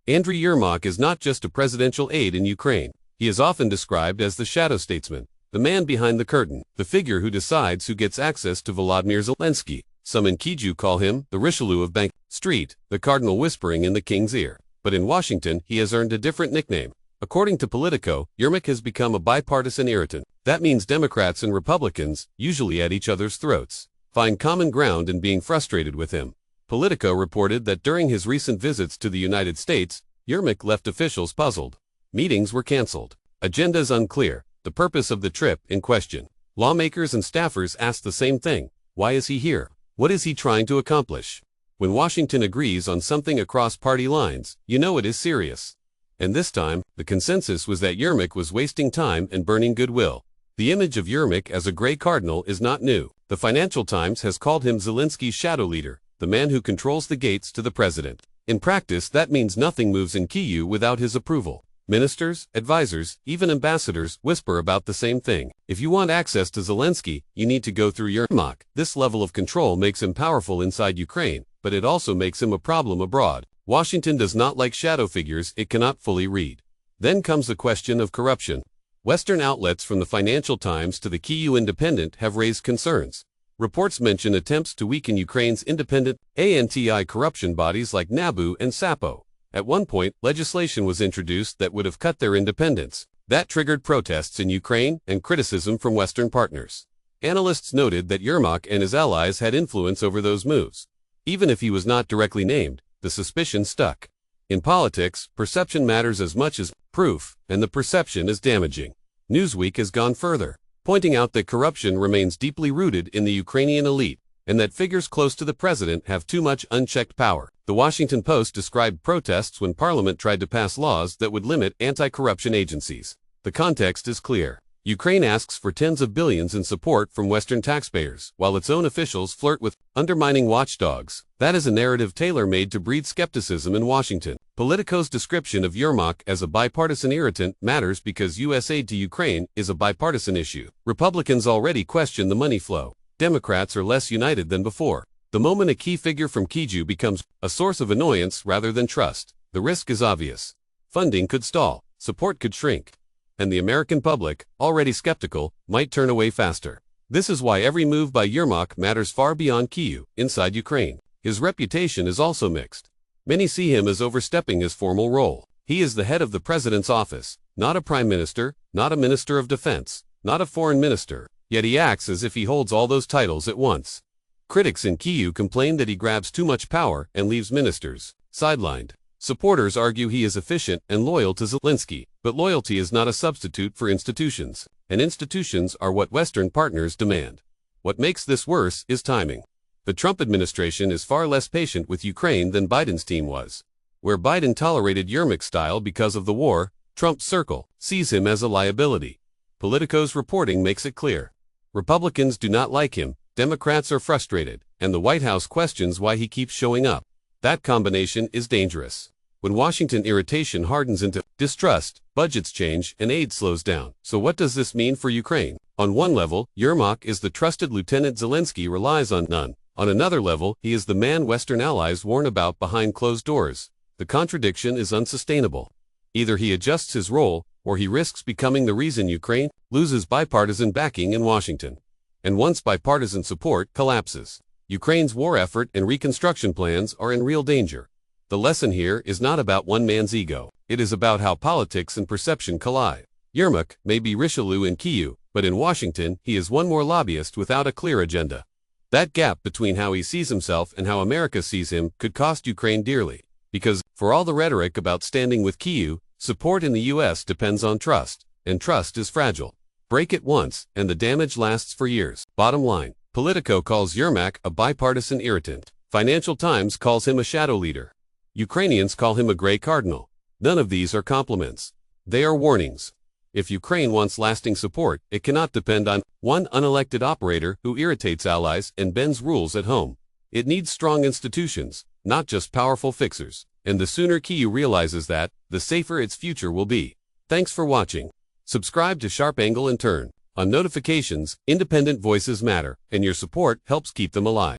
Andriy Yermak is not just a presidential aide in Ukraine. He is often described as the shadow statesman, the man behind the curtain, the figure who decides who gets access to Volodymyr Zelensky. Some in Kyiv call him the Richelieu of Bank Street, the cardinal whispering in the king's ear. But in Washington, he has earned a different nickname. According to Politico, Yermak has become a bipartisan irritant. That means Democrats and Republicans, usually at each other's throats, find common ground in being frustrated with him. Politico reported that during his recent visits to the United States, Yermak left officials puzzled. Meetings were canceled. Agendas unclear. The purpose of the trip in question. Lawmakers and staffers asked the same thing. Why is he here? What is he trying to accomplish? When Washington agrees on something across party lines, you know it is serious. And this time, the consensus was that Yermak was wasting time and burning goodwill. The image of Yermak as a gray cardinal is not new. The Financial Times has called him Zelensky's shadow leader, the man who controls the gates to the president. In practice, that means nothing moves in Kyiv without his approval. Ministers, advisors, even ambassadors whisper about the same thing. If you want access to Zelensky, you need to go through Yermak. This level of control makes him powerful inside Ukraine, but it also makes him a problem abroad. Washington does not like shadow figures it cannot fully read. Then comes the question of corruption. Western outlets from the Financial Times to the Kyiv Independent have raised concerns. Reports mention attempts to weaken Ukraine's independent anti corruption bodies like NABU and SAPO. At one point, legislation was introduced that would have cut their independence. That triggered protests in Ukraine and criticism from Western partners. Analysts noted that Yermak and his allies had influence over those moves. Even if he was not directly named, the suspicion stuck. In politics, perception matters as much as proof, and the perception is damaging. Newsweek has gone further, pointing out that corruption remains deeply rooted in the Ukrainian elite, and that figures close to the president have too much unchecked power. The Washington Post described protests when Parliament tried to pass laws that would limit anti-corruption agencies. The context is clear. Ukraine asks for tens of billions in support from Western taxpayers, while its own officials flirt with undermining watchdogs. That is a narrative tailor-made to breed skepticism in Washington. Politico's description of Yermak as a bipartisan irritant matters because U.S. aid to Ukraine is a bipartisan issue. Republicans already question the money flow. Democrats are less united than before. The moment a key figure from Kyiv becomes a source of annoyance rather than trust, the risk is obvious. Funding could stall, support could shrink, and the American public, already skeptical, might turn away faster. This is why every move by Yermak matters far beyond Kyiv, inside Ukraine. His reputation is also mixed. Many see him as overstepping his formal role. He is the head of the president's office, not a prime minister, not a minister of defense, not a foreign minister, yet he acts as if he holds all those titles at once. Critics in Kyiv complain that he grabs too much power and leaves ministers sidelined. Supporters argue he is efficient and loyal to Zelensky, but loyalty is not a substitute for institutions, and institutions are what Western partners demand. What makes this worse is timing. The Trump administration is far less patient with Ukraine than Biden's team was. Where Biden tolerated Yermak's style because of the war, Trump's circle sees him as a liability. Politico's reporting makes it clear. Republicans do not like him, Democrats are frustrated, and the White House questions why he keeps showing up. That combination is dangerous. When Washington irritation hardens into distrust, budgets change and aid slows down. So what does this mean for Ukraine? On one level, Yermak is the trusted lieutenant Zelensky relies on. None. On another level, he is the man Western allies warn about behind closed doors. The contradiction is unsustainable. Either he adjusts his role, or he risks becoming the reason Ukraine loses bipartisan backing in Washington. And once bipartisan support collapses, Ukraine's war effort and reconstruction plans are in real danger. The lesson here is not about one man's ego. It is about how politics and perception collide. Yermak may be Richelieu in Kyiv, but in Washington, he is one more lobbyist without a clear agenda. That gap between how he sees himself and how America sees him could cost Ukraine dearly. Because, for all the rhetoric about standing with Kyiv, support in the U.S. depends on trust, and trust is fragile. Break it once, and the damage lasts for years. Bottom line, Politico calls Yermak a bipartisan irritant. Financial Times calls him a shadow leader. Ukrainians call him a gray cardinal. None of these are compliments. They are warnings. If Ukraine wants lasting support, it cannot depend on one unelected operator who irritates allies and bends rules at home. It needs strong institutions, not just powerful fixers. And the sooner Kyiv realizes that, the safer its future will be. Thanks for watching. Subscribe to Sharp Angle and turn on notifications. Independent voices matter, and your support helps keep them alive.